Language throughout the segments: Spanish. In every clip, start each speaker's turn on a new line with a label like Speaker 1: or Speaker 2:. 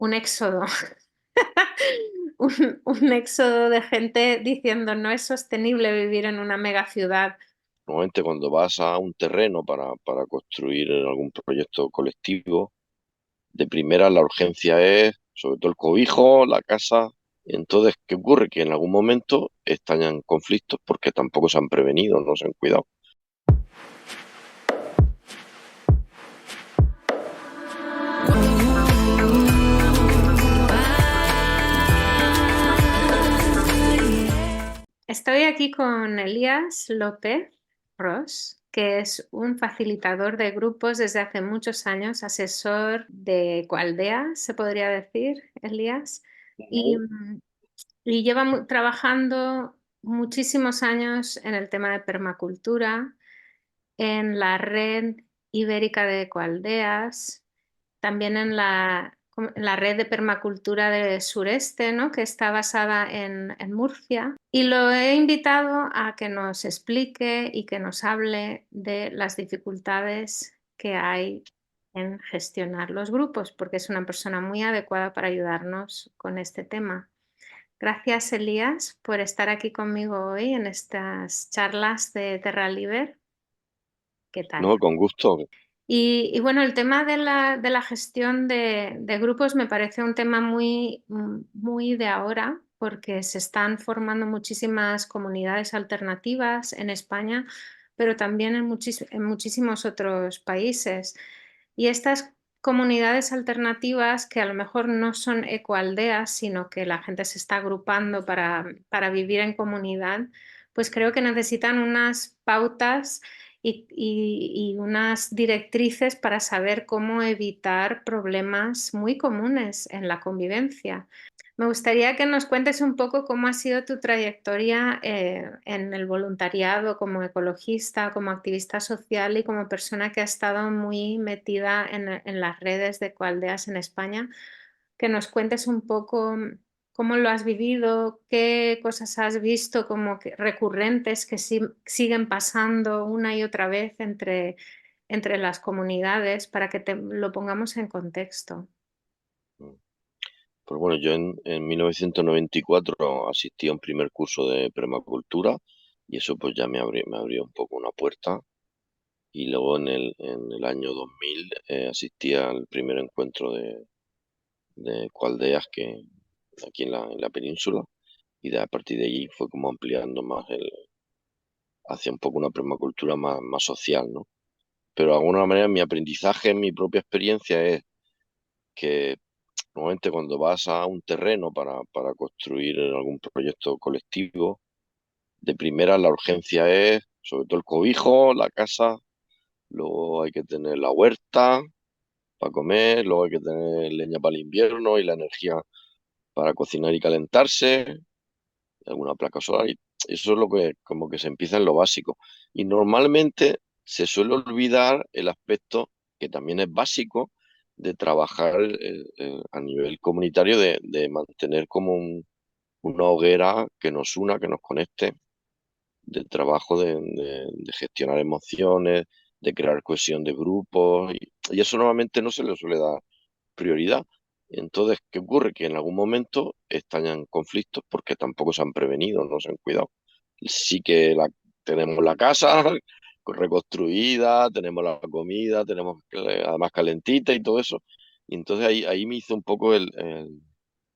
Speaker 1: un éxodo, un éxodo de gente diciendo no es sostenible vivir en una megaciudad.
Speaker 2: Normalmente cuando vas a un terreno para construir algún proyecto colectivo, de primera la urgencia es sobre todo el cobijo, la casa. Entonces, ¿qué ocurre? Que en algún momento estallan conflictos porque tampoco se han prevenido, no se han cuidado.
Speaker 1: Estoy aquí con Elías López Ros, que es un facilitador de grupos desde hace muchos años, asesor de Ecoaldea, se podría decir, Elías, y,
Speaker 2: Ujú.
Speaker 1: y lleva trabajando muchísimos años en el tema de permacultura, en la red ibérica de ecoaldeas, también en la red de permacultura del sureste, ¿no? Que está basada en Murcia. Y lo he invitado a que nos explique y que nos hable de las dificultades que hay en gestionar los grupos, porque es una persona muy adecuada para ayudarnos con este tema. Gracias, Elías, por estar aquí conmigo hoy en estas charlas de Terra Liber. ¿Qué tal?
Speaker 2: No, con gusto.
Speaker 1: Y bueno, el tema de la gestión de grupos me parece un tema muy de ahora, porque se están formando muchísimas comunidades alternativas en España, pero también en muchísimos otros países. Y estas comunidades alternativas, que a lo mejor no son ecoaldeas, sino que la gente se está agrupando para vivir en comunidad, pues creo que necesitan unas pautas y unas directrices para saber cómo evitar problemas muy comunes en la convivencia. Me gustaría que nos cuentes un poco cómo ha sido tu trayectoria en el voluntariado como ecologista, como activista social y como persona que ha estado muy metida en las redes de ecoaldeas en España. Que nos cuentes un poco cómo lo has vivido, qué cosas has visto como recurrentes que siguen pasando una y otra vez entre las comunidades para que lo pongamos en contexto.
Speaker 2: Pues bueno, yo en 1994 asistí a un primer curso de permacultura y eso pues ya me abrió un poco una puerta. Y luego en el año 2000 asistí al primer encuentro de ecoaldeas que aquí en la península y a partir de allí fue como ampliando más hacia un poco una permacultura más social, ¿no? Pero de alguna manera mi aprendizaje, mi propia experiencia es que normalmente cuando vas a un terreno para construir algún proyecto colectivo, de primera la urgencia es sobre todo el cobijo, la casa, luego hay que tener la huerta para comer, luego hay que tener leña para el invierno y la energía para cocinar y calentarse, alguna placa solar. Y eso es lo que como que se empieza en lo básico. Y normalmente se suele olvidar el aspecto que también es básico de trabajar a nivel comunitario, de mantener como una hoguera que nos una, que nos conecte, del trabajo de gestionar emociones, de crear cohesión de grupos. Y eso normalmente no se le suele dar prioridad. Entonces, ¿qué ocurre? Que en algún momento estallan conflictos porque tampoco se han prevenido, no se han cuidado. Sí que tenemos la casa reconstruida, tenemos la comida, tenemos además calentita y todo eso. Y entonces ahí me hizo un poco el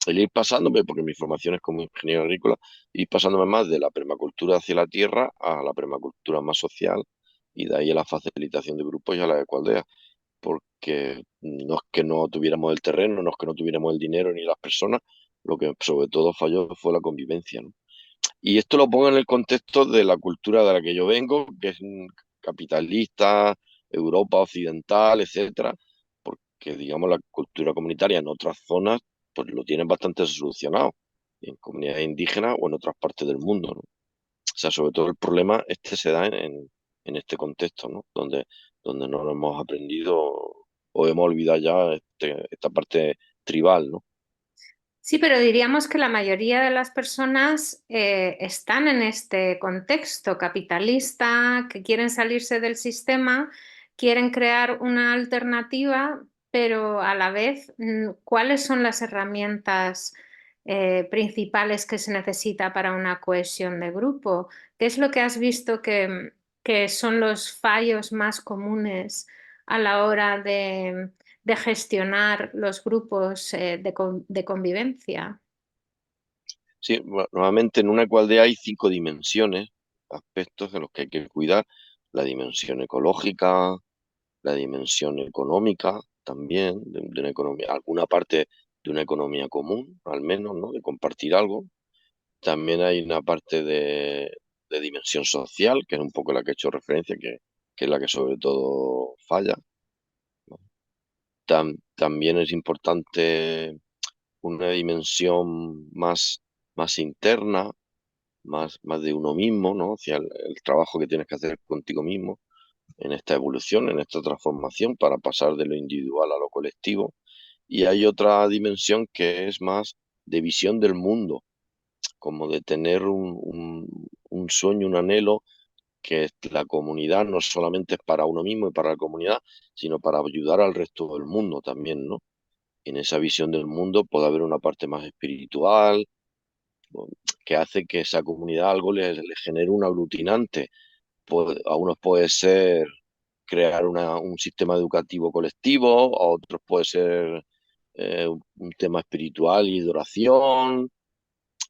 Speaker 2: ir pasándome, porque mi formación es como ingeniero agrícola, ir pasándome más de la permacultura hacia la tierra a la permacultura más social y de ahí a la facilitación de grupos y a la ecoaldea porque no es que no tuviéramos el terreno, no es que no tuviéramos el dinero ni las personas, lo que sobre todo falló fue la convivencia, ¿no? Y esto lo pongo en el contexto de la cultura de la que yo vengo, que es capitalista, Europa occidental, etcétera, porque digamos la cultura comunitaria en otras zonas pues lo tienen bastante solucionado, en comunidades indígenas o en otras partes del mundo, ¿no? O sea, sobre todo el problema este se da en este contexto, ¿no? Donde no lo hemos aprendido o hemos olvidado ya esta parte tribal, ¿no?
Speaker 1: Sí, pero diríamos que la mayoría de las personas están en este contexto capitalista, que quieren salirse del sistema, quieren crear una alternativa, pero a la vez, ¿cuáles son las herramientas principales que se necesita para una cohesión de grupo? ¿Qué es lo que has visto que son los fallos más comunes a la hora de gestionar los grupos de convivencia?
Speaker 2: Sí, normalmente en una ecualdea hay 5 dimensiones, aspectos de los que hay que cuidar. La dimensión ecológica, la dimensión económica también, de una economía, alguna parte de una economía común, al menos, ¿no? De compartir algo. También hay una parte de dimensión social, que es un poco la que he hecho referencia, que es la que sobre todo falla, ¿no? También es importante una dimensión más interna, más de uno mismo, ¿no? Hacia el trabajo que tienes que hacer contigo mismo en esta evolución, en esta transformación para pasar de lo individual a lo colectivo. Y hay otra dimensión que es más de visión del mundo, como de tener un sueño, un anhelo, que la comunidad no solamente es para uno mismo y para la comunidad, sino para ayudar al resto del mundo también, ¿no? En esa visión del mundo puede haber una parte más espiritual, ¿no? Que hace que esa comunidad algo le genere un aglutinante. A unos puede ser crear un sistema educativo colectivo, a otros puede ser un tema espiritual y de oración,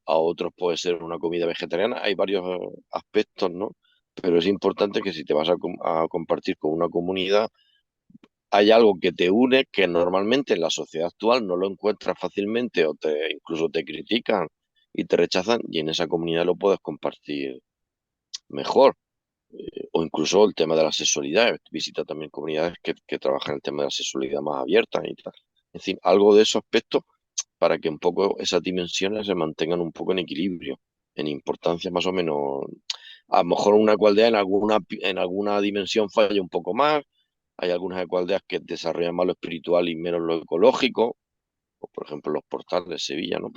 Speaker 2: a otros puede ser una comida vegetariana. Hay varios aspectos, ¿no? Pero es importante que si te vas a compartir con una comunidad, hay algo que te une que normalmente en la sociedad actual no lo encuentras fácilmente o incluso te critican y te rechazan y en esa comunidad lo puedes compartir mejor. O incluso el tema de la sexualidad. Visita también comunidades que trabajan el tema de la sexualidad más abierta y tal. En fin, algo de esos aspectos para que un poco esas dimensiones se mantengan un poco en equilibrio, en importancia más o menos. A lo mejor una ecualdea en alguna dimensión falla un poco más. Hay algunas ecualdeas que desarrollan más lo espiritual y menos lo ecológico, o por ejemplo los portales de Sevilla, ¿no?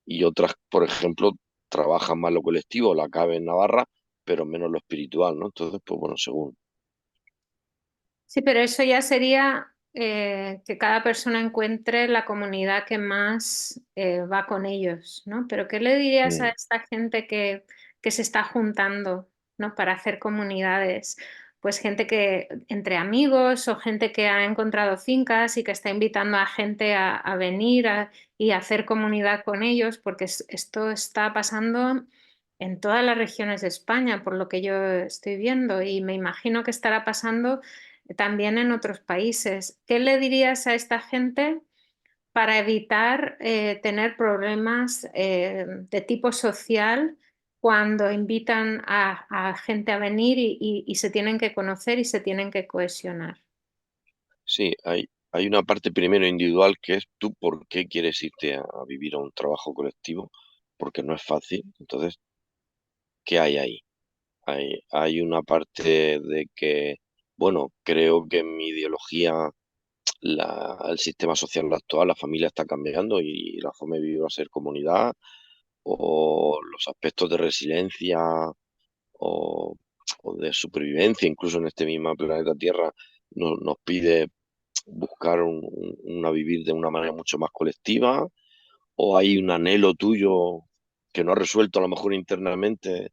Speaker 2: Y otras, por ejemplo, trabajan más lo colectivo, la CABE en Navarra, pero menos lo espiritual, ¿no? Entonces, pues bueno, según.
Speaker 1: Sí, pero eso ya sería que cada persona encuentre la comunidad que más va con ellos, ¿no? Pero ¿qué le dirías a
Speaker 2: Mm.
Speaker 1: esta gente que se está juntando, ¿no? Para hacer comunidades? Pues gente que, entre amigos o gente que ha encontrado fincas y que está invitando a gente a venir y a hacer comunidad con ellos, porque esto está pasando en todas las regiones de España, por lo que yo estoy viendo, y me imagino que estará pasando también en otros países. ¿Qué le dirías a esta gente para evitar tener problemas de tipo social cuando invitan a gente a venir y se tienen que conocer y se tienen que cohesionar?
Speaker 2: Sí, hay una parte primero individual que es tú por qué quieres irte a vivir a un trabajo colectivo, porque no es fácil. Entonces, ¿qué hay ahí? Hay una parte de que, bueno, creo que en mi ideología el sistema social actual, la familia está cambiando y la forma de vivir va a ser comunidad, o los aspectos de resiliencia o, o de supervivencia, incluso en este mismo planeta Tierra, nos pide buscar una vivir de una manera mucho más colectiva, o hay un anhelo tuyo que no has resuelto a lo mejor internamente,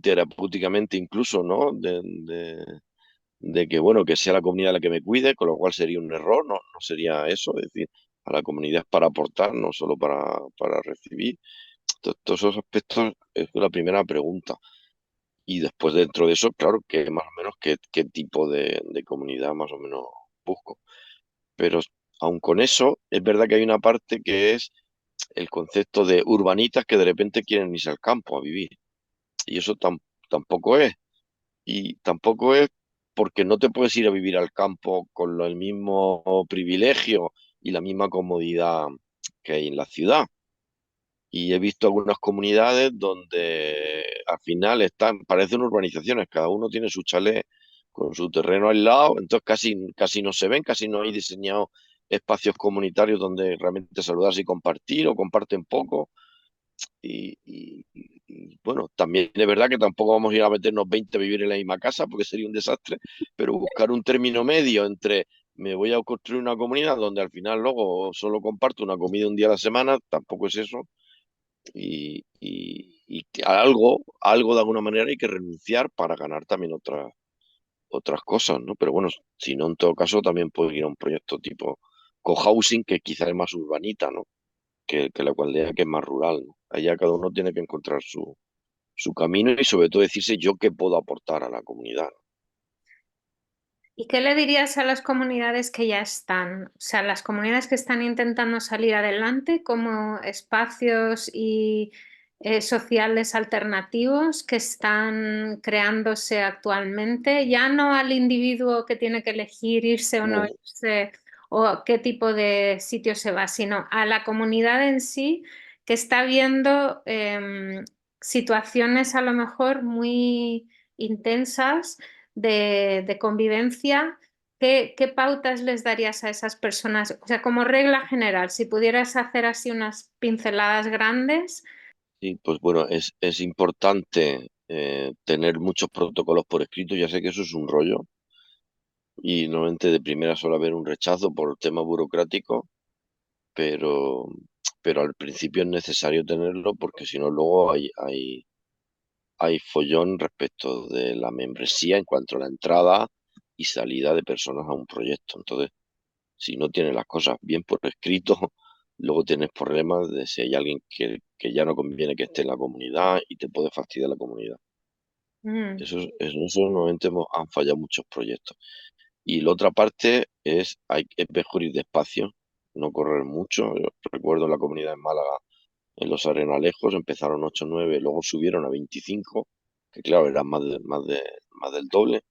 Speaker 2: terapéuticamente incluso, ¿no? De que, bueno, que sea la comunidad la que me cuide, con lo cual sería un error, no sería eso, es decir, a la comunidad es para aportar, no solo para recibir. Todos esos aspectos es la primera pregunta. Y después dentro de eso, claro, que más o menos qué tipo de comunidad más o menos busco. Pero aun con eso, es verdad que hay una parte que es el concepto de urbanitas que de repente quieren irse al campo a vivir. Y eso tampoco es. Y tampoco es porque no te puedes ir a vivir al campo con el mismo privilegio y la misma comodidad que hay en la ciudad. Y he visto algunas comunidades donde al final parecen urbanizaciones, cada uno tiene su chalet con su terreno al lado, entonces casi no se ven, casi no hay diseñados espacios comunitarios donde realmente saludarse y compartir o comparten poco. Bueno, también es verdad que tampoco vamos a ir a meternos 20 a vivir en la misma casa porque sería un desastre, pero buscar un término medio entre me voy a construir una comunidad donde al final luego solo comparto una comida un día a la semana, tampoco es eso, y que algo de alguna manera hay que renunciar para ganar también otras cosas, ¿no? Pero bueno, si no, en todo caso también puedo ir a un proyecto tipo cohousing, que quizás es más urbanita, ¿no? Que la aldea que es más rural, ¿no? Allá cada uno tiene que encontrar su camino y sobre todo decirse yo qué puedo aportar a la comunidad.
Speaker 1: ¿Y qué le dirías a las comunidades que ya están? O sea, las comunidades que están intentando salir adelante como espacios y sociales alternativos que están creándose actualmente, ya no al individuo que tiene que elegir irse o no
Speaker 2: No,
Speaker 1: irse o qué tipo de sitio se va, sino a la comunidad en sí que está viendo situaciones a lo mejor muy intensas de convivencia, ¿qué pautas les darías a esas personas? O sea, como regla general, si pudieras hacer así unas pinceladas grandes.
Speaker 2: sí, pues bueno, es importante tener muchos protocolos por escrito. Ya sé que eso es un rollo y normalmente de primera suele haber un rechazo por tema burocrático, pero, pero al principio es necesario tenerlo porque si no luego hay follón respecto de la membresía en cuanto a la entrada y salida de personas a un proyecto. Entonces, si no tienes las cosas bien por escrito, luego tienes problemas de si hay alguien que ya no conviene que esté en la comunidad y te puede fastidiar la comunidad.
Speaker 1: Mm,
Speaker 2: Eso normalmente han fallado muchos proyectos. Y la otra parte es mejor ir despacio, no correr mucho. Yo recuerdo en la comunidad en Málaga, en los Arenalejos, empezaron 8 o 9, luego subieron a 25, que claro, eran más del doble,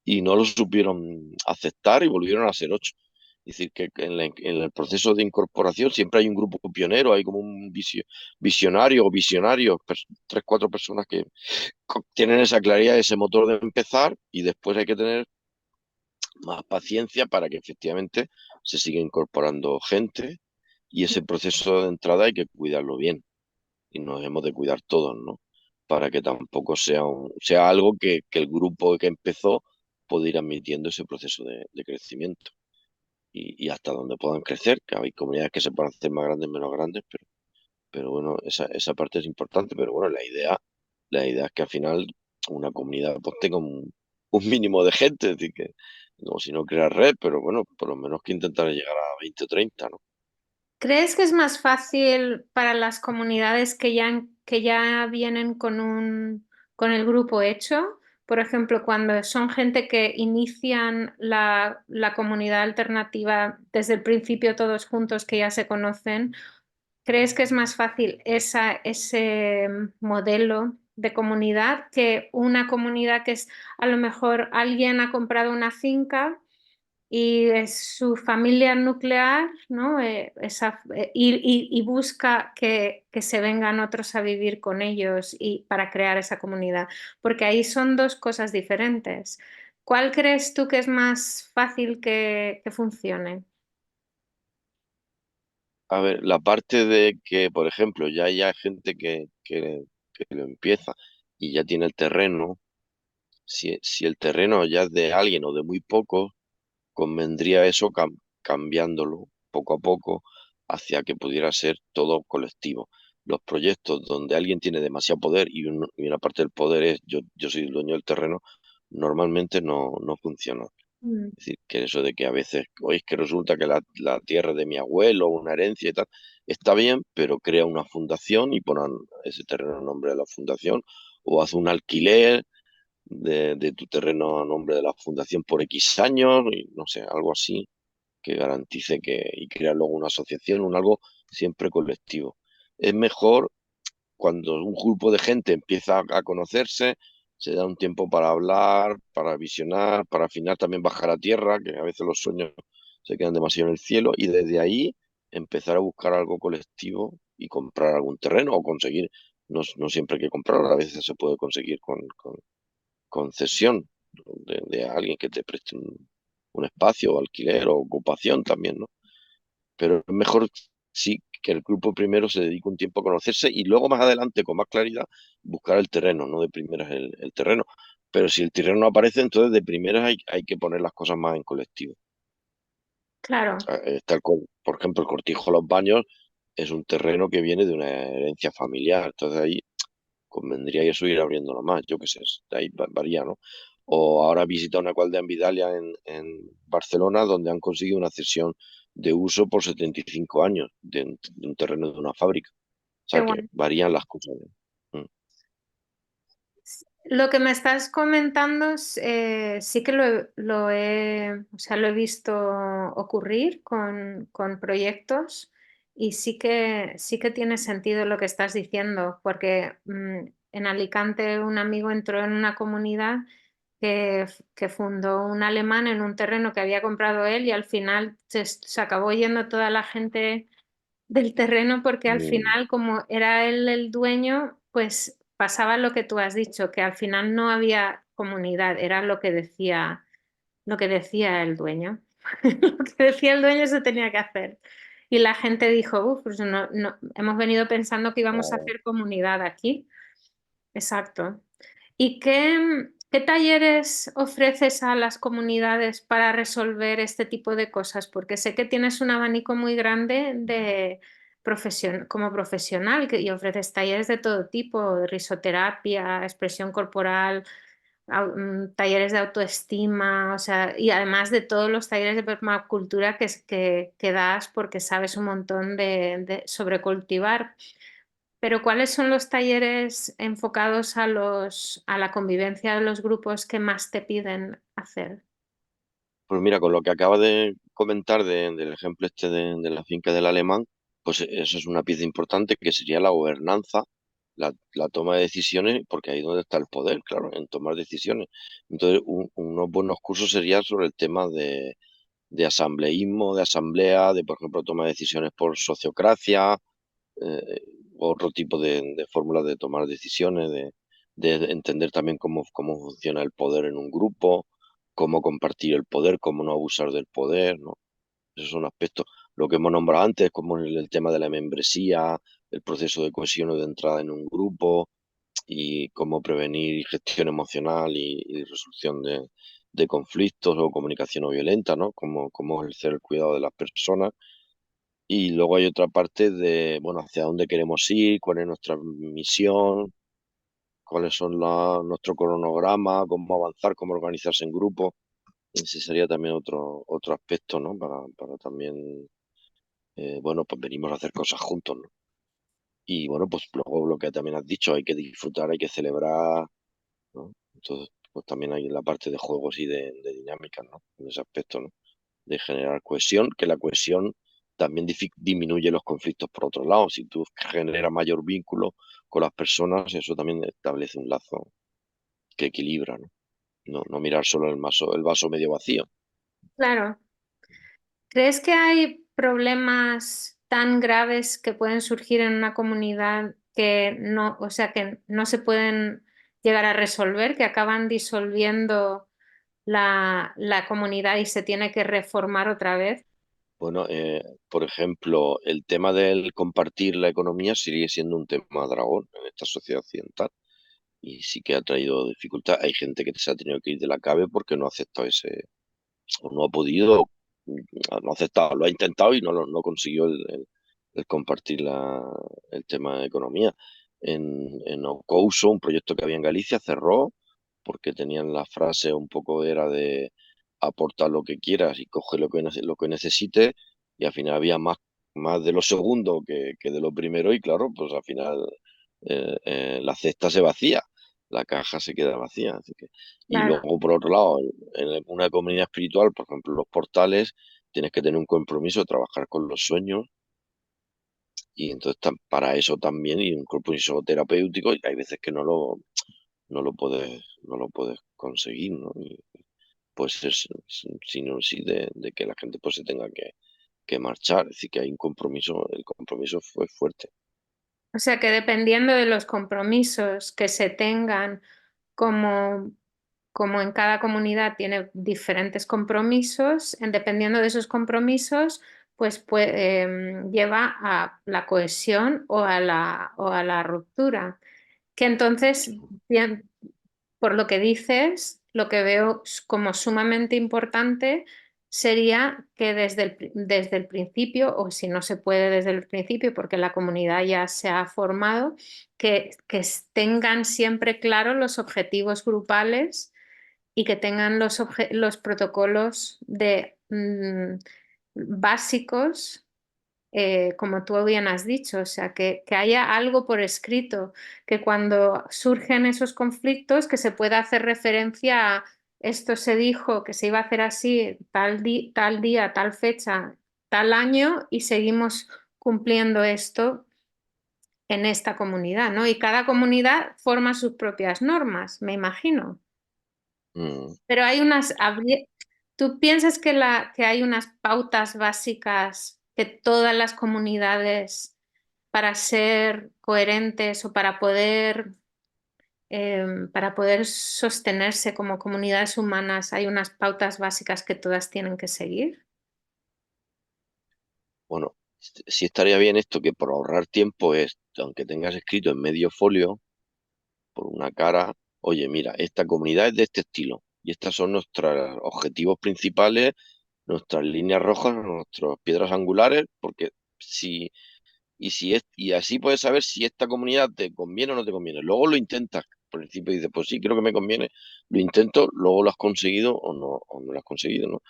Speaker 2: y no lo supieron aceptar y volvieron a ser 8. Es decir, que en el proceso de incorporación siempre hay un grupo pionero, hay como un visionario o visionarios, tres, cuatro personas que tienen esa claridad, ese motor de empezar, y después hay que tener más paciencia para que efectivamente se siga incorporando gente, y ese proceso de entrada hay que cuidarlo bien y nos hemos de cuidar todos, ¿no? Para que tampoco sea algo que el grupo que empezó pueda ir admitiendo ese proceso de crecimiento y hasta donde puedan crecer, que hay comunidades que se pueden hacer más grandes, menos grandes, pero bueno, esa parte es importante, pero bueno, la idea es que al final una comunidad pues tenga un mínimo de gente, es decir, que como si no crear red, pero bueno, por lo menos que intentar llegar a 20 o 30, ¿no?
Speaker 1: ¿crees que es más fácil para las comunidades que ya vienen con el grupo hecho? Por ejemplo, cuando son gente que inician la comunidad alternativa desde el principio todos juntos que ya se conocen. ¿Crees que es más fácil ese modelo de comunidad que una comunidad que es a lo mejor alguien ha comprado una finca y es su familia nuclear, ¿no? Y busca que se vengan otros a vivir con ellos y para crear esa comunidad? Porque ahí son dos cosas diferentes. ¿Cuál crees tú que es más fácil que funcione?
Speaker 2: A ver, la parte de que, por ejemplo, ya hay gente que lo empieza y ya tiene el terreno, si el terreno ya es de alguien o de muy poco, convendría eso cambiándolo poco a poco hacia que pudiera ser todo colectivo. Los proyectos donde alguien tiene demasiado poder y una parte del poder es yo soy el dueño del terreno, normalmente no funciona.
Speaker 1: Mm.
Speaker 2: Es decir, que eso de que a veces, oye, es que resulta que la tierra es de mi abuelo, una herencia y tal, está bien, pero crea una fundación y ponen ese terreno a nombre de la fundación, o haz un alquiler de tu terreno a nombre de la fundación por X años, y no sé, algo así que garantice y crear luego una asociación, algo siempre colectivo. Es mejor cuando un grupo de gente empieza a conocerse, se da un tiempo para hablar, para visionar, para afinar, también bajar a tierra, que a veces los sueños se quedan demasiado en el cielo, y desde ahí empezar a buscar algo colectivo y comprar algún terreno o conseguir, no siempre hay que comprar, a veces se puede conseguir con cesión de alguien que te preste un espacio, o alquiler o ocupación también, ¿no? Pero es mejor sí que el grupo primero se dedique un tiempo a conocerse y luego más adelante, con más claridad, buscar el terreno, no de primeras el terreno. Pero si el terreno no aparece, entonces de primeras hay que poner las cosas más en colectivo.
Speaker 1: claro.
Speaker 2: Por ejemplo, el Cortijo de los Baños es un terreno que viene de una herencia familiar, entonces ahí convendría eso ir abriéndolo más, yo qué sé, ahí varía, ¿no? O ahora visita una cuadra en Vidalia en Barcelona, donde han conseguido una cesión de uso por 75 años de un terreno de una fábrica. O
Speaker 1: Qué
Speaker 2: sea que
Speaker 1: bueno.
Speaker 2: varían las cosas, ¿no?
Speaker 1: Lo que me estás comentando sí que o sea, lo he visto ocurrir con proyectos y sí que tiene sentido lo que estás diciendo, porque en Alicante un amigo entró en una comunidad que fundó un alemán en un terreno que había comprado él y al final se acabó yendo toda la gente del terreno porque al
Speaker 2: Mm,
Speaker 1: final, como era él el dueño, pues pasaba lo que tú has dicho, que al final no había comunidad, era lo que decía el dueño. Lo que decía el dueño se tenía que hacer. Y la gente dijo, uff, pues hemos venido pensando que íbamos a
Speaker 2: claro.
Speaker 1: hacer comunidad aquí. Exacto. ¿Y qué talleres ofreces a las comunidades para resolver este tipo de cosas? Porque sé que tienes un abanico muy grande de como profesional y ofreces talleres de todo tipo, de risoterapia, expresión corporal, talleres de autoestima, o sea, y además de todos los talleres de permacultura que das porque sabes un montón sobre cultivar. Pero ¿cuáles son los talleres enfocados a la convivencia de los grupos que más te piden hacer?
Speaker 2: Pues mira, con lo que acaba de comentar del ejemplo este de la finca del alemán, pues eso es una pieza importante que sería la gobernanza, la toma de decisiones, porque ahí es donde está el poder, claro, en tomar decisiones. Entonces, unos buenos cursos serían sobre el tema de asambleísmo, de asamblea, de, por ejemplo, toma de decisiones por sociocracia, eh, otro tipo de fórmulas de tomar decisiones, de entender también cómo funciona el poder en un grupo, cómo compartir el poder, cómo no abusar del poder, ¿no? Esos son aspectos. Lo que hemos nombrado antes, como el tema de la membresía, el proceso de cohesión o de entrada en un grupo y cómo prevenir gestión emocional y resolución de conflictos o comunicación no violenta, ¿no? Cómo ejercer el cuidado de las personas y luego hay otra parte de, bueno, hacia dónde queremos ir, cuál es nuestra misión, cuáles son nuestro cronograma, cómo avanzar, cómo organizarse en grupo. Ese sería también otro aspecto, ¿no? Para también, bueno, pues venimos a hacer cosas juntos, ¿no? Y bueno, pues luego lo que también has dicho, hay que disfrutar, hay que celebrar, ¿no? Entonces, pues también hay la parte de juegos y de dinámicas, ¿no? En ese aspecto, ¿no? De generar cohesión, que la cohesión también disminuye los conflictos por otro lado. Si tú generas mayor vínculo con las personas, eso también establece un lazo que equilibra, ¿no? No mirar solo el vaso medio vacío.
Speaker 1: Claro. ¿Crees que hay problemas tan graves que pueden surgir en una comunidad que no, o sea, que no se pueden llegar a resolver, que acaban disolviendo la comunidad y se tiene que reformar otra vez?
Speaker 2: Bueno, por ejemplo, el tema del compartir la economía sigue siendo un tema dragón en esta sociedad occidental y sí que ha traído dificultad. Hay gente que se ha tenido que ir de la cabe porque no ha aceptado o no ha podido, no ha aceptado, lo ha intentado y no consiguió el compartir el tema de economía. En Ocouso, un proyecto que había en Galicia, cerró porque tenían la frase un poco era de aporta lo que quieras y coge lo que necesites y al final había más de lo segundo que de lo primero y claro, pues al final la cesta se vacía, la caja se queda vacía. Así que, y
Speaker 1: Claro,
Speaker 2: luego, por otro lado, en una comunidad espiritual, por ejemplo, los portales, tienes que tener un compromiso de trabajar con los sueños y entonces para eso también y un compromiso terapéutico, y hay veces que no lo puedes conseguir, ¿no? Y pues es sino sí de que la gente pues se tenga que marchar, es decir, que hay un compromiso, el compromiso fue fuerte.
Speaker 1: o sea que dependiendo de los compromisos que se tengan, como, como en cada comunidad tiene diferentes compromisos, dependiendo de esos compromisos, pues, lleva a la cohesión o a la ruptura. Que entonces, por lo que dices, lo que veo como sumamente importante sería que desde el principio, o si no se puede desde el principio, porque la comunidad ya se ha formado, que tengan siempre claros los objetivos grupales y que tengan los protocolos básicos, como tú bien has dicho, o sea, que haya algo por escrito, que cuando surgen esos conflictos, que se pueda hacer referencia a esto se dijo que se iba a hacer así, tal día, tal fecha, tal año, y seguimos cumpliendo esto en esta comunidad, ¿no? Y cada comunidad forma sus propias normas, me imagino.
Speaker 2: Mm.
Speaker 1: Pero ¿tú piensas que hay unas pautas básicas que todas las comunidades, para ser coherentes o para poder sostenerse como comunidades humanas, hay unas pautas básicas que todas tienen que seguir?
Speaker 2: Bueno, sí estaría bien esto que por ahorrar tiempo es, aunque tengas escrito en medio folio, por una cara, oye, mira, esta comunidad es de este estilo y estas son nuestros objetivos principales, nuestras líneas rojas, nuestras piedras angulares, porque si, y así puedes saber si esta comunidad te conviene o no te conviene. Luego lo intentas, por principio dices, pues sí, creo que me conviene, lo intento, luego lo has conseguido o no lo has conseguido, ¿no?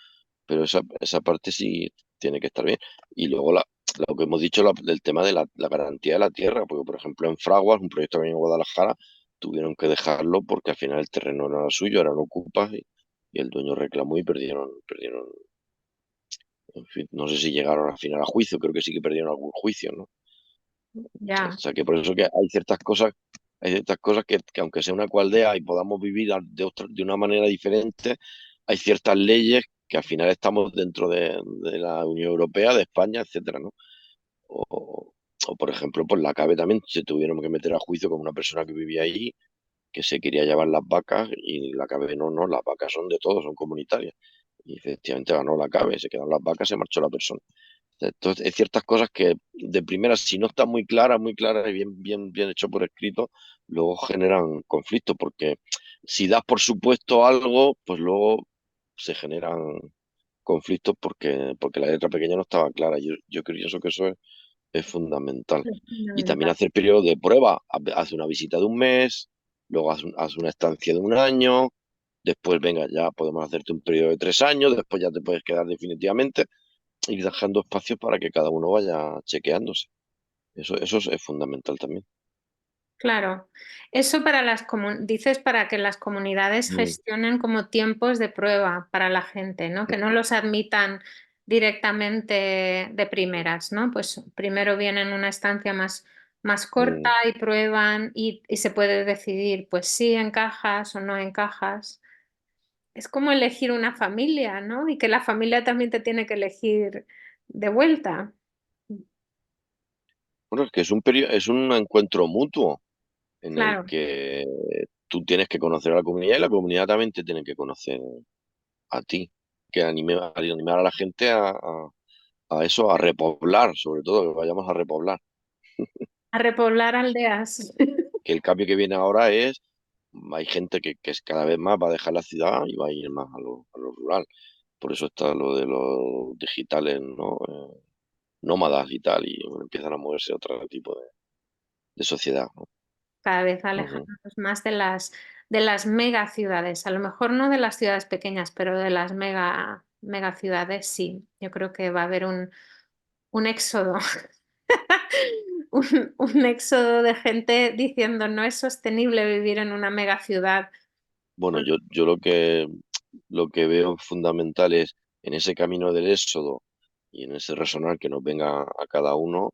Speaker 2: Pero esa parte sí tiene que estar bien. Y luego lo que hemos dicho del tema de la garantía de la tierra, porque por ejemplo en Fraguas, un proyecto que había en Guadalajara, tuvieron que dejarlo porque al final el terreno no era suyo, eran ocupas y el dueño reclamó y perdieron, en fin, no sé si llegaron al final a juicio, creo que sí que perdieron algún juicio, ¿no? O
Speaker 1: Ya,
Speaker 2: sea que por eso que hay ciertas cosas que aunque sea una cualdea y podamos vivir de una manera diferente, hay ciertas leyes que al final estamos dentro de la Unión Europea, de España, etcétera, ¿no? O, o, por ejemplo, por la CABE también se tuvieron que meter a juicio con una persona que vivía allí, que se quería llevar las vacas y la CABE no, las vacas son de todos, son comunitarias. Y efectivamente ganó la CABE, se quedaron las vacas, se marchó la persona. Entonces, hay ciertas cosas que de primera, si no están muy claras y bien hecho por escrito, luego generan conflictos, porque si das por supuesto algo, pues luego se generan conflictos porque la letra pequeña no estaba clara. Yo creo que eso es fundamental.
Speaker 1: es
Speaker 2: Y también
Speaker 1: fundamental.
Speaker 2: hacer periodos de prueba. Haz una visita de un mes, luego haz una estancia de un año, después, venga, ya podemos hacerte un periodo de 3 años, después ya te puedes quedar definitivamente, ir dejando espacios para que cada uno vaya chequeándose. Eso es fundamental también.
Speaker 1: Claro, eso dices para que las comunidades
Speaker 2: Mm,
Speaker 1: gestionen como tiempos de prueba para la gente, ¿no? Que no los admitan directamente de primeras, ¿no? Pues primero vienen una estancia más corta
Speaker 2: mm.
Speaker 1: y prueban y se puede decidir, pues sí encajas o no encajas. Es como elegir una familia, ¿no? Y que la familia también te tiene que elegir de vuelta.
Speaker 2: Bueno, es que es un encuentro mutuo en el
Speaker 1: Claro.
Speaker 2: que tú tienes que conocer a la comunidad y la comunidad también te tiene que conocer a ti. Que animar a la gente a eso, a repoblar, sobre todo, que vayamos a repoblar.
Speaker 1: A repoblar aldeas.
Speaker 2: Que el cambio que viene ahora es, hay gente que es cada vez más va a dejar la ciudad y va a ir más a lo rural. Por eso está lo de los digitales, ¿no? Nómadas y tal, y bueno, empiezan a moverse a otro tipo de sociedad, ¿no?
Speaker 1: Cada vez
Speaker 2: Ujú.
Speaker 1: alejándonos más de las megaciudades. A lo mejor no de las ciudades pequeñas, pero de las megaciudades sí. Yo creo que va a haber un éxodo, un éxodo de gente diciendo no es sostenible vivir en una megaciudad.
Speaker 2: Bueno, yo lo que veo fundamental es en ese camino del éxodo y en ese resonar que nos venga a cada uno,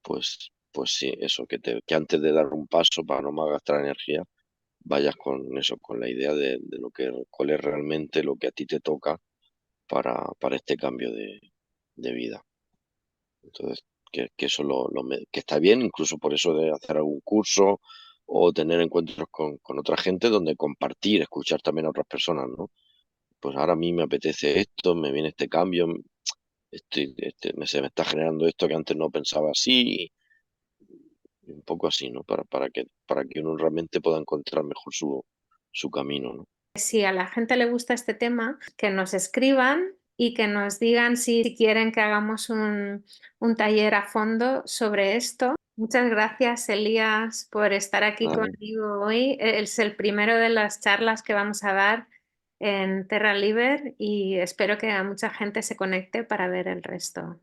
Speaker 2: pues sí, eso, que antes de dar un paso para no malgastar energía, vayas con eso, con la idea de cuál es realmente lo que a ti te toca para este cambio de vida. Entonces, que eso que está bien, incluso por eso de hacer algún curso o tener encuentros con otra gente donde compartir, escuchar también a otras personas, ¿no? Pues ahora a mí me apetece esto, me viene este cambio, se me está generando esto que antes no pensaba así, y un poco así, ¿no? Para que uno realmente pueda encontrar mejor su camino, ¿no?
Speaker 1: Si a la gente le gusta este tema, que nos escriban y que nos digan si quieren que hagamos un taller a fondo sobre esto. Muchas gracias, Elías, por estar aquí
Speaker 2: Vale.
Speaker 1: conmigo hoy. Es el primero de las charlas que vamos a dar en Terra Liber y espero que a mucha gente se conecte para ver el resto.